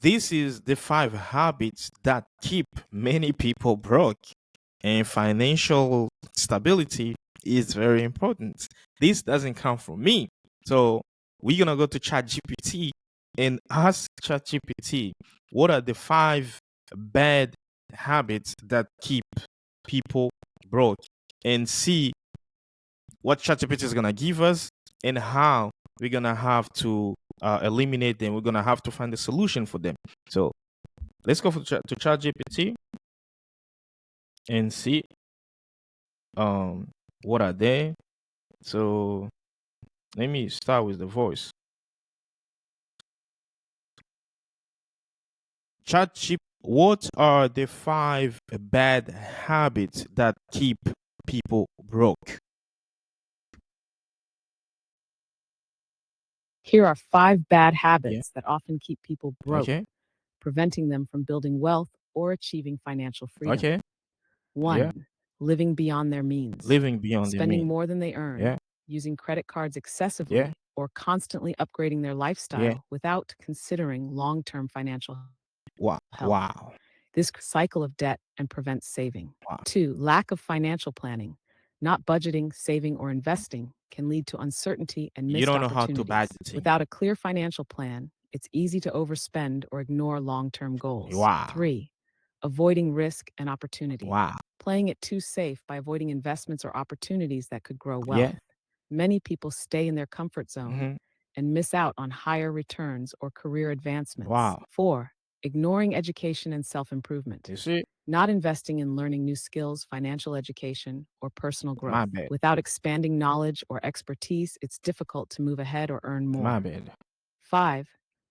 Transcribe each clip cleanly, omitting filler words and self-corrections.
This is the five habits that keep many people broke, and financial stability is very important. This doesn't come from me. So we're gonna go to ChatGPT and ask ChatGPT what are the five bad habits that keep people broke, and see what ChatGPT is gonna give us and how we're gonna have to eliminate them. We're gonna have to find a solution for them. So let's go to ChatGPT and see um what are they. So let me start with the voice. ChatGPT, what are the five bad habits that keep people broke? Here are 5 bad Yeah. habits that often keep people broke, Okay. preventing them from building wealth or achieving financial freedom. Okay. Yeah. 1. Living beyond their means, Living beyond their spending means. more than they earn, Yeah. using credit cards Yeah. excessively, or constantly upgrading their Yeah. lifestyle without considering long term financial Wow. health. Wow. This cycle of debt and prevents saving. Wow. 2. Lack of financial planning. Not budgeting, saving, or investing can lead to uncertainty and You missed don't know how to opportunities. budgeting. Without a clear financial plan, it's easy to overspend or ignore long term goals. Wow. 3. Avoiding risk and opportunity. Wow. Playing it too safe by avoiding investments or opportunities that could grow Yeah. wealth. Many people stay in their comfort zone Mm-hmm. and miss out on higher returns or career advancements. Wow. 4. Ignoring education and self improvement. You see? Not investing in learning new skills, financial education, or personal My growth. bad. Without expanding knowledge or expertise, it's difficult to move ahead or earn My more. bad. 5.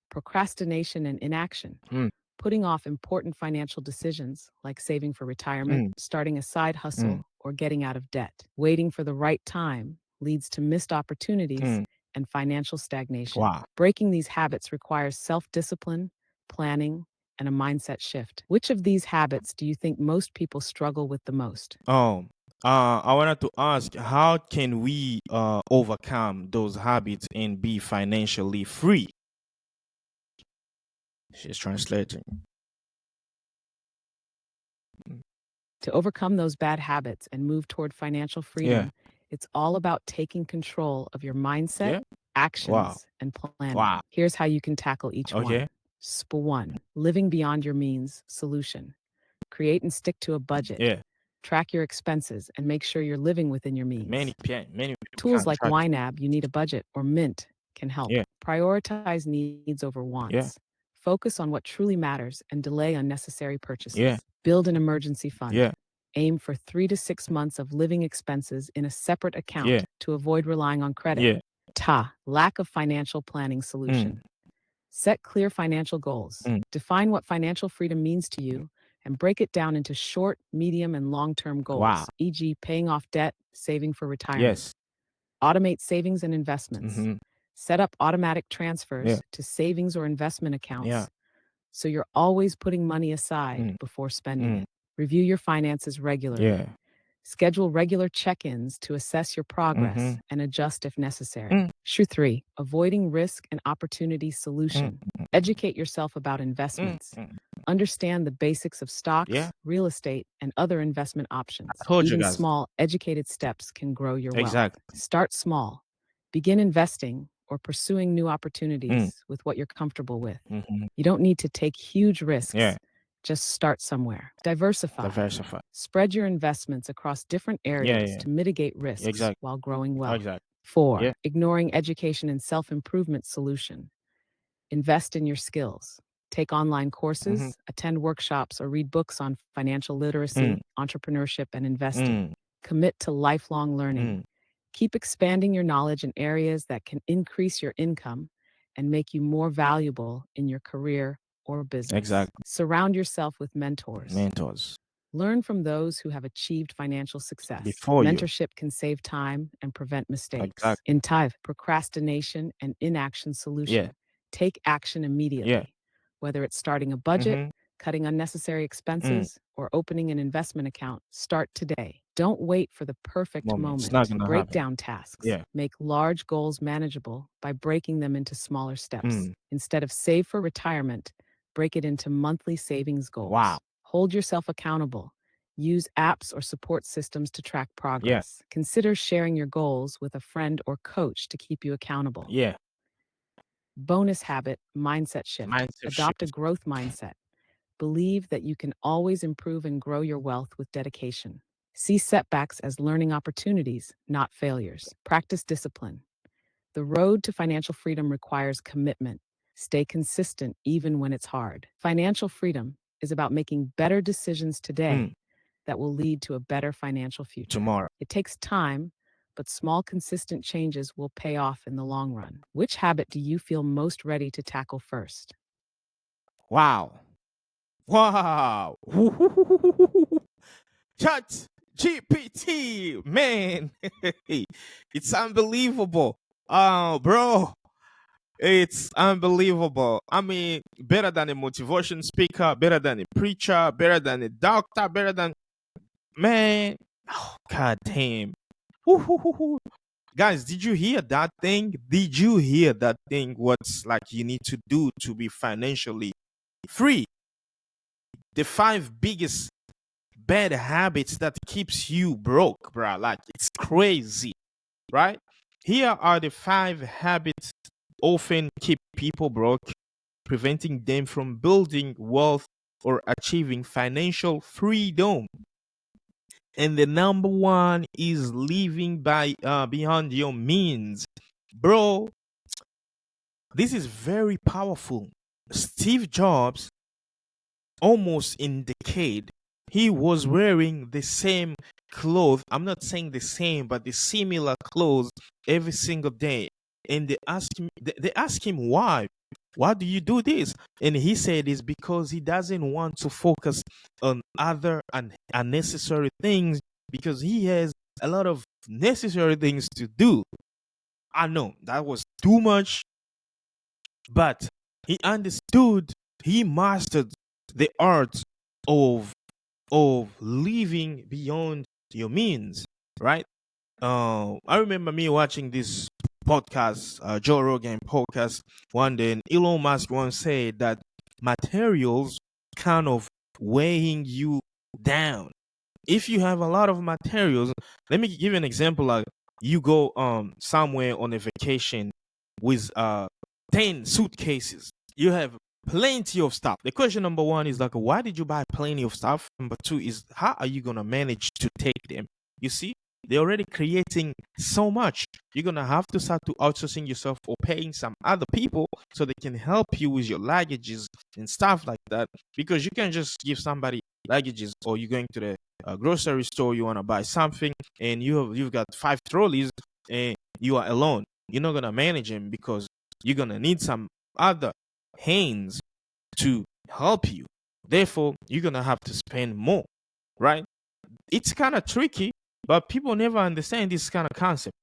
Procrastination and inaction. Mm, Putting off important financial decisions like saving for retirement, mm, starting a side mm, hustle, or getting out of debt. Waiting for the right time leads to missed opportunities mm. and financial stagnation. Wow. Breaking these habits requires self discipline, planning, and a mindset shift. Which of these habits do you think most people struggle with the most? I wanted to ask, how can we overcome those habits and be financially free? She's translating. Mm. To overcome those bad habits and move toward financial Yeah. freedom, it's all about taking control of your mindset, Yeah. Wow. actions, and planning. Wow. Here's how you can tackle each Okay. one. 1. Living beyond your means solution. Create and stick to a budget. Yeah. Track your expenses and make sure you're living within your means. Many people Tools can't like track. YNAB, You Need a Budget, or Mint can help. Yeah. Prioritize needs over Yeah. wants. Focus on what truly matters and delay unnecessary purchases. Yeah. Build an emergency fund. Yeah. Aim for 3 to 6 months of living expenses in a separate account Yeah. to avoid relying on credit. Yeah. Lack of financial planning solution. Mm, Set clear financial goals. mm. Define what financial freedom means to you and break it down into short, medium, and long term goals, Wow. e.g., paying off debt, saving for retirement. Yes. Automate savings and investments. Mm-hmm. Set up automatic Yeah. transfers to savings or investment Yeah. accounts so you're always putting money aside Mm, before spending mm. it. Review your finances regularly. Yeah. Schedule regular check ins to assess your progress Mm-hmm. and adjust if Mm, necessary. Issue 3. Avoiding risk and opportunity mm, solution. mm, Educate yourself about mm, investments. mm. Understand the basics of stocks, Yeah. real estate, and other investment options. I told you Even guys. small, educated steps can grow your wealth. Exactly. Start small. Begin investing or pursuing new Mm, opportunities with what you're comfortable with. mm-hmm. You don't need to take huge Yeah. risks. Just start somewhere. Diversify. Diversify. Spread your investments across different Yeah. areas Yeah. to mitigate risks Exactly. while growing wealth. Exactly. 4. Yeah. Ignoring education and self improvement solution. Invest in your skills. Take online Mm-hmm. courses, attend workshops, or read books on financial Mm, literacy, entrepreneurship, and investing. mm, Commit to lifelong learning. mm. Keep expanding your knowledge in areas that can increase your income and make you more valuable in your career or business. Exactly. Surround yourself with mentors. Mentors Learn from those who have achieved financial success. before you. Mentorship can save time and prevent mistakes. Exactly. In time, procrastination and inaction solution. Yeah. Take action Yeah. immediately, whether it's starting a budget, Mm-hmm. cutting unnecessary Mm. expenses, or opening an investment account. Start today. Don't wait for the perfect Moment. It's not moment. gonna Break happen. down tasks. Yeah. Make large goals manageable by breaking them into smaller steps. Mm. Instead of save for retirement, Break it into monthly savings Wow. goals. Hold yourself accountable. Use apps or support systems to track Yeah. progress. Consider sharing your goals with a friend or coach to keep you accountable. Yeah. Bonus habit, mindset shift. Mindset Adopt a shift. growth mindset. Believe that you can always improve and grow your wealth with dedication. See setbacks as learning opportunities, not failures. Practice discipline. The road to financial freedom requires commitment. Stay consistent even when it's hard. Financial freedom is about making better decisions Mm, today that will lead to a better financial future. tomorrow. It takes time, but small, consistent changes will pay off in the long run. Which habit do you feel most ready to tackle first? Wow. Wow. Chat GPT, man. It's unbelievable. Oh, bro. It's unbelievable. I mean, better than a motivation speaker, better than a preacher, better than a doctor, better than man. Oh, god damn. Woo-hoo-hoo-hoo. Guys, did you hear that thing? Did you hear that thing? What's like you need to do to be financially free? The five biggest bad habits that keeps you broke, bro. Like it's crazy, right? Here are the five habits often keep people broke, preventing them from building wealth or achieving financial freedom. And the number one is living by beyond your means, bro. This is very powerful. Steve Jobs, almost in decade, he was wearing the same clothes. I'm not saying the same, but the similar clothes every single day. And they ask him why. Why do you do this? And he said it's because he doesn't want to focus on other unnecessary things because he has a lot of necessary things to do. I know that was too much, but he understood, he mastered the art of living beyond your means, right? I remember me watching this podcast, Joe Rogan podcast, one day, and Elon Musk once said that materials kind of weighing you down. If you have a lot of materials, let me give you an example. Like you go somewhere on a vacation with 10 suitcases. You have plenty of stuff. The question number one is like, why did you buy plenty of stuff? Number two is, how are you gonna manage to take them? You see, they're already creating so much. You're gonna have to start to outsourcing yourself or paying some other people so they can help you with your luggages and stuff like that. Because you can just give somebody luggages, or you're going to the grocery store, you want to buy something, and you've got five trolleys, and you are alone. You're not gonna manage them because you're gonna need some other hands to help you. Therefore, you're gonna have to spend more, right? It's kind of tricky, but people never understand this kind of concept.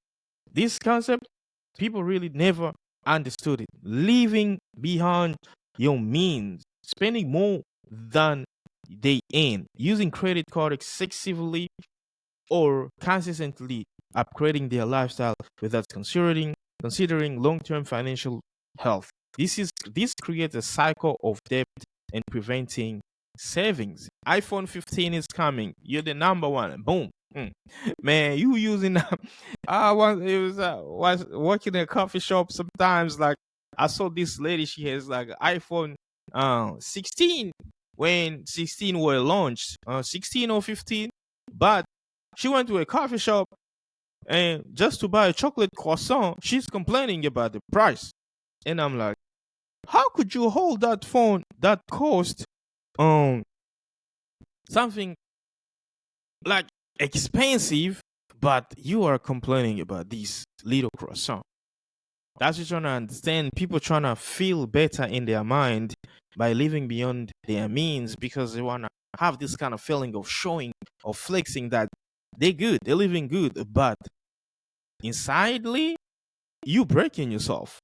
This concept, people really never understood it. Living beyond your means, spending more than they earn, using credit card excessively or consistently upgrading their lifestyle without considering long-term financial health. This creates a cycle of debt and preventing savings. iPhone 15 is coming. You're the number one. Boom. Man, you using I was working in a coffee shop sometimes. Like I saw this lady, she has like iPhone 16 when 16 were launched, 16 or 15, but she went to a coffee shop and just to buy a chocolate croissant, she's complaining about the price. And I'm like, how could you hold that phone that cost um something like expensive, but you are complaining about this little croissant? That's just trying to understand people trying to feel better in their mind by living beyond their means because they want to have this kind of feeling of showing or flexing that they're good, they're living good, but insidely, you breaking yourself.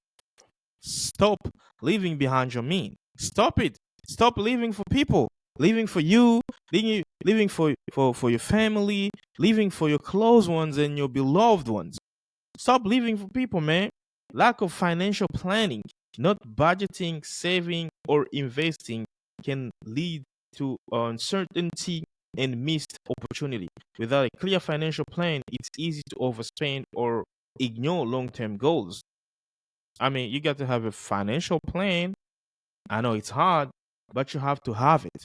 Stop living behind your mean. Stop it. Stop living for people. Living for you, living for your family, living for your close ones and your beloved ones. Stop living for people, man. Lack of financial planning, not budgeting, saving, or investing can lead to uncertainty and missed opportunity. Without a clear financial plan, it's easy to overspend or ignore long term goals. I mean, you got to have a financial plan. I know it's hard, but you have to have it.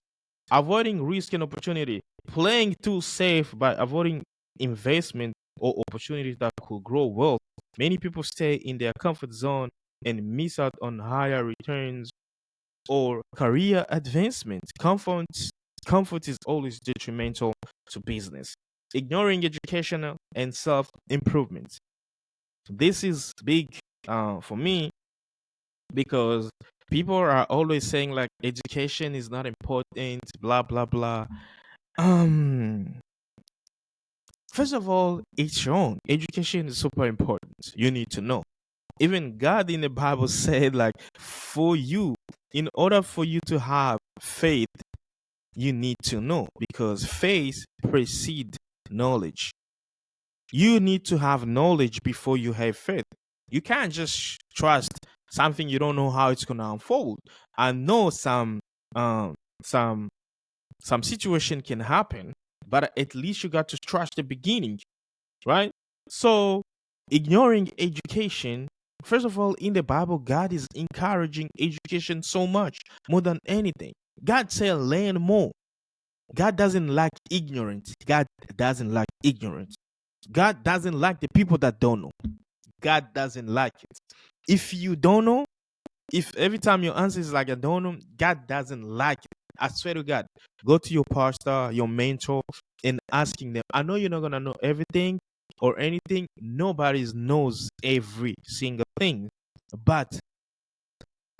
Avoiding risk and opportunity, playing too safe by avoiding investment or opportunities that could grow wealth. Many people stay in their comfort zone and miss out on higher returns or career advancement. Comfort is always detrimental to business. Ignoring educational and self improvement. This is big for me because people are always saying like education is not important, blah blah blah. Um, First of all, it's wrong. Education is super important. You need to know. Even God in the Bible said like for you, in order for you to have faith, you need to know because faith precedes knowledge. You need to have knowledge before you have faith. You can't just trust something you don't know how it's gonna unfold. I know um some some situation can happen, but at least you got to trust the beginning, right? So ignoring education, first of all, in the Bible, God is encouraging education so much more than anything. God said learn more. God doesn't like ignorance. God doesn't like ignorance. God doesn't like the people that don't know. God doesn't like it. If you don't know, if every time your answer is like I don't know, God doesn't like it. I swear to God, go to your pastor, your mentor, and asking them. I know you're not gonna know everything or anything. Nobody knows every single thing, but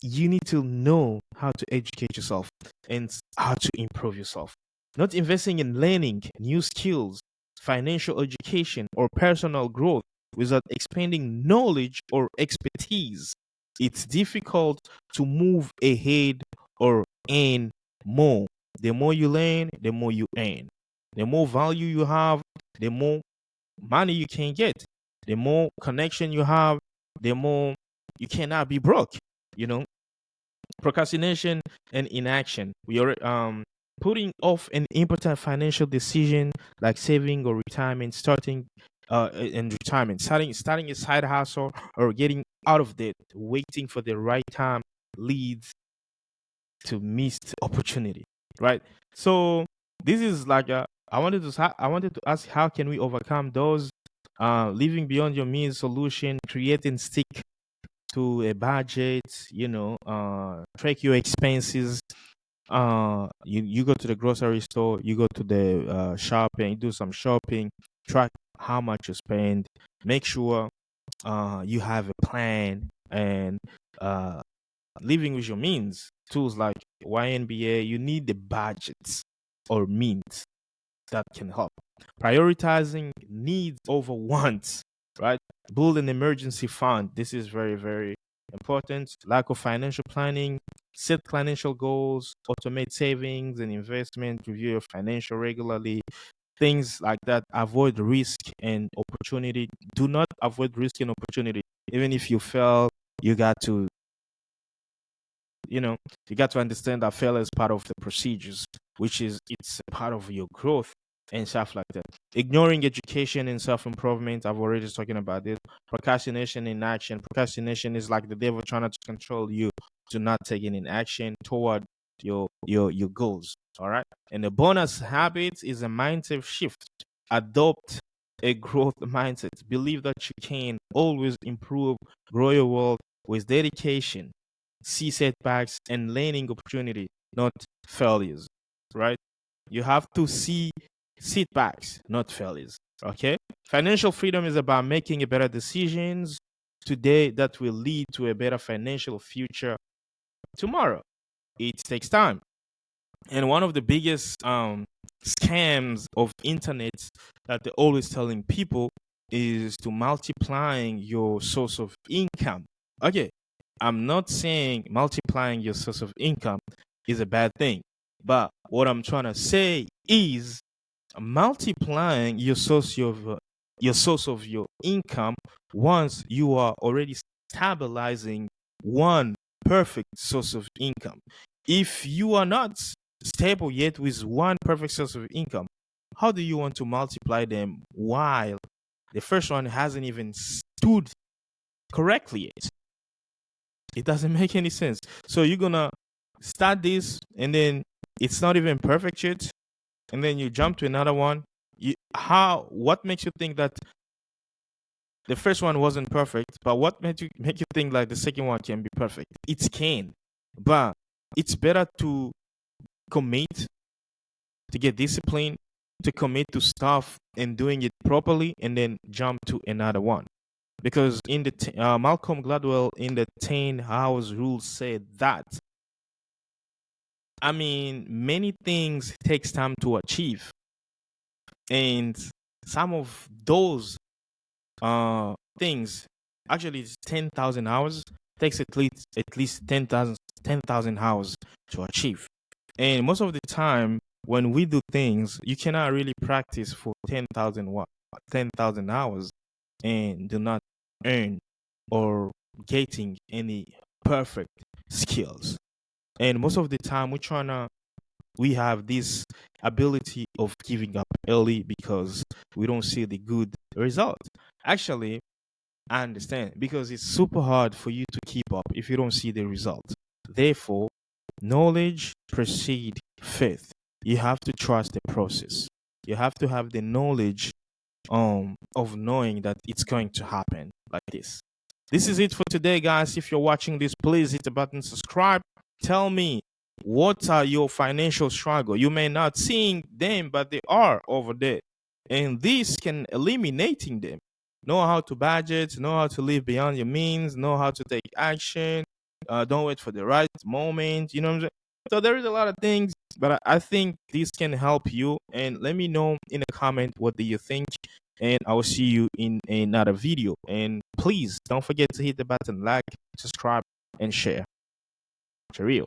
you need to know how to educate yourself and how to improve yourself. Not investing in learning new skills, financial education, or personal growth without expanding knowledge or expertise. It's difficult to move ahead or earn more. The more you learn, the more you earn. The more value you have, the more money you can get. The more connection you have, the more you cannot be broke. You know, procrastination and inaction. We are putting off an important financial decision like saving or retirement, starting in retirement, starting a side hustle or getting out of debt, waiting for the right time leads to missed opportunity, right? So this is like I wanted to ask how can we overcome those living beyond your means solution, creating stick to a budget, track your expenses. You go to the grocery store, you go to the shopping, do some shopping, track how much you spend, make sure you have a plan and uh, living with your means. Tools like YNBA, you need the budgets or means that can help. Prioritizing needs over wants, right? Build an emergency fund. This is very, very important. Lack of financial planning, set financial goals, automate savings and investment, review your financial regularly, things like that. Avoid risk and opportunity. Do not avoid risk and opportunity. Even if you fail, you got to you know you got to understand that failure is part of the procedures, which is it's a part of your growth and stuff like that. Ignoring education and self-improvement, I've already talking about this. Procrastination in action. Procrastination is like the devil trying to control you to not taking in action toward your goals. All right. And the bonus habit is a mindset shift. Adopt a growth mindset. Believe that you can always improve, grow your world with dedication. See setbacks and learning opportunity, not failures, right? You have to see setbacks, not failures. Okay? Financial freedom is about making a better decisions today that will lead to a better financial future tomorrow. It takes time. And one of the biggest scams of internet that they're always telling people is to multiplying your source of income. Okay, I'm not saying multiplying your source of income is a bad thing, but what I'm trying to say is multiplying your source of your income once you are already stabilizing 1% perfect source of income. If you are not stable yet with one perfect source of income, how do you want to multiply them while the first one hasn't even stood correctly yet? It doesn't make any sense. So you're gonna start this and then it's not even perfect yet, and then you jump to another one. What makes you think that the first one wasn't perfect, but what make you think like the second one can be perfect? It can, but it's better to commit, to get disciplined, to commit to stuff and doing it properly, and then jump to another one. Because in the Malcolm Gladwell in the 10 hours rule said that, I mean, many things takes time to achieve, and some of those things actually it's 10,000 hours takes at least 10,000 hours to achieve. And most of the time when we do things, you cannot really practice for 10,000 hours and do not earn or getting any perfect skills. And most of the time we have this ability of giving up early because we don't see the good result. Actually, I understand because it's super hard for you to keep up if you don't see the result. Therefore, knowledge precedes faith. You have to trust the process. You have to have the knowledge of knowing that it's going to happen like this. This is it for today, guys. If you're watching this, please hit the button, subscribe. Tell me what are your financial struggle. You may not seeing them, but they are over there, and this can eliminating them. Know how to budget, know how to live beyond your means, know how to take action. Don't wait for the right moment. You know what I'm saying? So there is a lot of things, but I think this can help you. And let me know in a comment what do you think. And I will see you in another video. And please don't forget to hit the button, like, subscribe, and share. Cheerio.